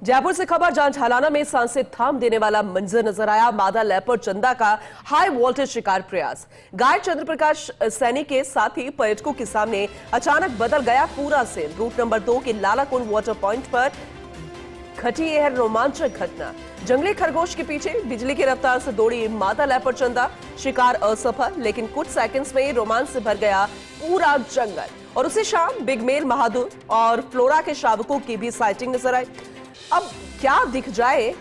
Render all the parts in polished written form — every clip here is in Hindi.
जयपुर से खबर, जहां झालाना में सांसें थाम देने वाला मंजर नजर आया। मादा लेपर्ड चंदा का हाई वोल्टेज शिकार प्रयास। गाइड चंद्र प्रकाश सैनी के साथ ही पर्यटकों के सामने अचानक बदल गया पूरा सीन। रूट नंबर 2 के लालाकुंड वाटर पॉइंट पर घटी यह रोमांचक घटना। जंगली खरगोश के पीछे बिजली की रफ्तार से दौड़ी मादा लेपर्ड चंदा। शिकार असफल, लेकिन कुछ सेकंड्स में रोमांच से भर गया पूरा जंगल। और उसी शाम बिग मेल बहादुर और फ्लोरा के शावकों की भी साइटिंग नजर आई। अब क्या दिख जाए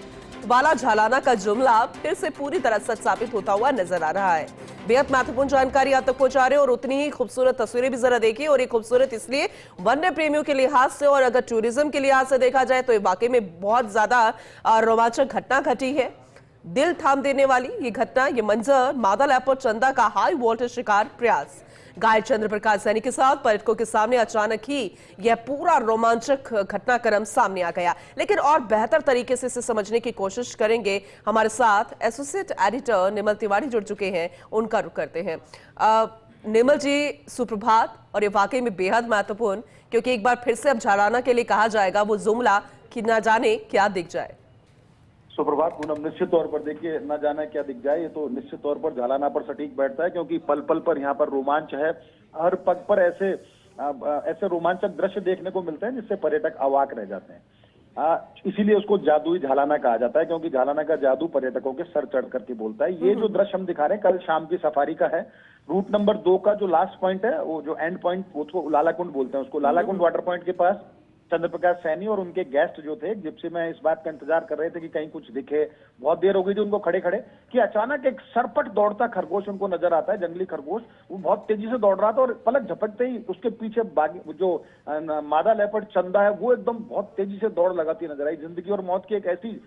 वाला झालाना का जुमला फिर से पूरी तरह सच साबित होता हुआ नजर आ रहा है। बेहद महत्वपूर्ण जानकारी आप तक पहुंचा रहे हो और उतनी ही खूबसूरत तस्वीरें भी जरा देखिए। और ये खूबसूरत इसलिए वन्य प्रेमियों के लिहाज से, और अगर टूरिज्म के लिहाज से देखा जाए तो ये वाकई में बहुत ज्यादा रोमांचक घटना घटी है। दिल थाम देने वाली ये घटना, ये मंजर, मादा लेपर्ड चंदा का हाई वोल्टेज शिकार प्रयास। गाइड चंद्र प्रकाश सैनी के साथ पर्यटकों के सामने अचानक ही यह पूरा रोमांचक घटनाक्रम सामने आ गया। लेकिन और बेहतर तरीके से इसे समझने की कोशिश करेंगे। हमारे साथ एसोसिएट एडिटर निर्मल तिवारी जुड़ चुके हैं, उनका रुख करते हैं। निर्मल जी, सुप्रभात। और ये वाकई में बेहद महत्वपूर्ण, क्योंकि एक बार फिर से अब झालाना के लिए कहा जाएगा वो जुमला कि ना जाने क्या दिख जाए। सुप्रभात पूनम, निश्चित तौर पर देखिए, न जाने क्या दिख जाए, ये तो निश्चित तौर पर झालाना पर सटीक बैठता है, क्योंकि पल पल पर यहाँ पर रोमांच है। हर पग पर ऐसे रोमांचक दृश्य देखने को मिलते हैं जिससे पर्यटक अवाक रह जाते हैं। इसीलिए उसको जादुई झालाना कहा जाता है, क्योंकि झालाना का जादू पर्यटकों के सर चढ़ करके बोलता है। ये जो दृश्य हम दिखा रहे हैं कल शाम की सफारी का है। रूट नंबर 2 का जो लास्ट पॉइंट है, वो जो एंड पॉइंट, उसको लालाकुंड बोलते हैं। उसको लालाकुंड वाटर पॉइंट के पास चंद्र प्रकाश सैनी और उनके गेस्ट जो थे जिप्सी में इस बात का इंतजार कर रहे थे कि कहीं कुछ दिखे। बहुत देर हो गई थी उनको खड़े खड़े कि अचानक एक सरपट दौड़ता खरगोश उनको नजर आता है। जंगली खरगोश, वो बहुत तेजी से दौड़ रहा था और पलक झपकते ही उसके पीछे जो मादा लेपर्ड चंदा है वो एकदम बहुत तेजी से दौड़ लगाती नजर आई। जिंदगी और मौत की एक ऐसी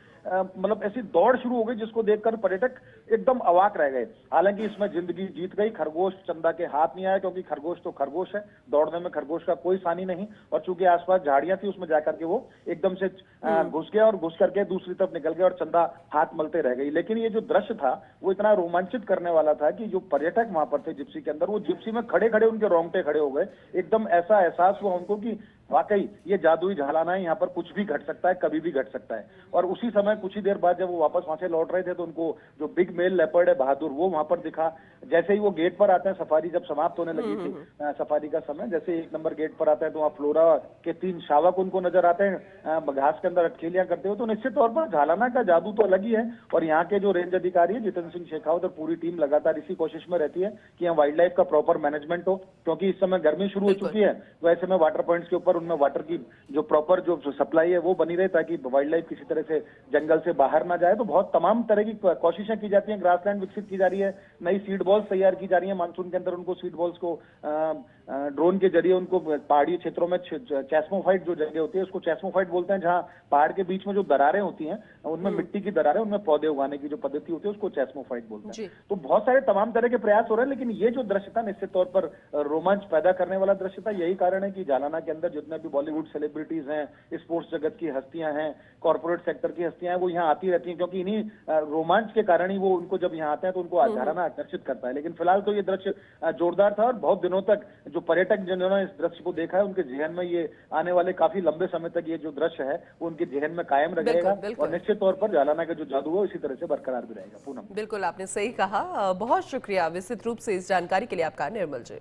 ऐसी दौड़ शुरू हो गई जिसको देखकर पर्यटक एकदम अवाक रह गए। हालांकि इसमें जिंदगी जीत गई, खरगोश चंदा के हाथ नहीं आया, क्योंकि खरगोश तो खरगोश है, दौड़ने में खरगोश का कोई सानी नहीं। और चूंकि आसपास झाड़ियां थी, उसमें जाकर के वो एकदम से घुस गया और घुस करके दूसरी तरफ निकल गया और चंदा हाथ मलते रह गई। लेकिन ये जो दृश्य था वो इतना रोमांचित करने वाला था कि जो पर्यटक वहां पर थे जिप्सी के अंदर, वो जिप्सी में खड़े खड़े उनके रोंगटे खड़े हो गए। एकदम ऐसा एहसास हुआ उनको कि वाकई ये जादुई झालाना है, यहाँ पर कुछ भी घट सकता है, कभी भी घट सकता है। और उसी समय कुछ ही देर बाद जब वो वापस वहां से लौट रहे थे तो उनको जो बिग मेल लेपर्ड है बहादुर, वो वहां पर दिखा। जैसे ही वो गेट पर आते हैं, सफारी जब समाप्त होने लगी थी सफारी का समय, जैसे 1 नंबर गेट पर आता है तो वहाँ फ्लोरा के 3 शावक उनको नजर आते हैं घास के अंदर अटखेलियां करते हुए। तो निश्चित तौर पर झालाना का जादू तो अलग ही है। और यहाँ के जो रेंज अधिकारी है जितेंद्र सिंह शेखावत और पूरी टीम लगातार इसी कोशिश में रहती है कि यहाँ वाइल्ड लाइफ का प्रॉपर मैनेजमेंट हो, क्योंकि इस समय गर्मी शुरू हो चुकी है। तो ऐसे में वाटर पॉइंट्स के ऊपर उनमें वाटर की जो प्रॉपर जो सप्लाई है वो बनी रहे, ताकि वाइल्ड लाइफ किसी तरह से जंगल से बाहर ना जाए। तो बहुत तमाम तरह की कोशिशें की जाती हैं। ग्रासलैंड विकसित की जा रही है, नई सीड बॉल्स तैयार की जा रही है। मानसून के अंदर उनको सीड बॉल्स को ड्रोन के जरिए उनको पहाड़ी क्षेत्रों में चैस्मोफाइट जो जगह होती है उसको चैस्मोफाइट बोलते हैं, जहां पहाड़ के बीच में जो दरारें होती हैं उनमें मिट्टी की दरारें, उनमें पौधे उगाने की जो पद्धति होती है उसको चैस्मोफाइट बोलते हैं। तो बहुत सारे तमाम तरह के प्रयास हो रहे हैं, लेकिन ये जो दृश्य था निश्चित तौर पर रोमांच पैदा करने वाला दृश्य था। यही कारण है कि झालाना के अंदर जितने भी बॉलीवुड सेलिब्रिटीज हैं, स्पोर्ट्स जगत की हस्तियां हैं, कॉर्पोरेट सेक्टर की हस्तियां हैं, वो यहाँ आती रहती हैं, क्योंकि इन्हीं रोमांच के कारण ही वो उनको जब यहाँ आते हैं तो उनको झालाना आकर्षित करता है। लेकिन फिलहाल तो ये दृश्य जोरदार था और बहुत दिनों तक जो पर्यटक जिन्होंने इस दृश्य को देखा है उनके जहन में ये आने वाले काफी लंबे समय तक ये जो दृश्य है वो उनके जहन में कायम रहेगा। और निश्चित तौर पर झालाना का जो जादू है इसी तरह से बरकरार भी रहेगा। पूनम, बिल्कुल आपने सही कहा। बहुत शुक्रिया विस्तृत रूप से इस जानकारी के लिए आपका, निर्मल जी।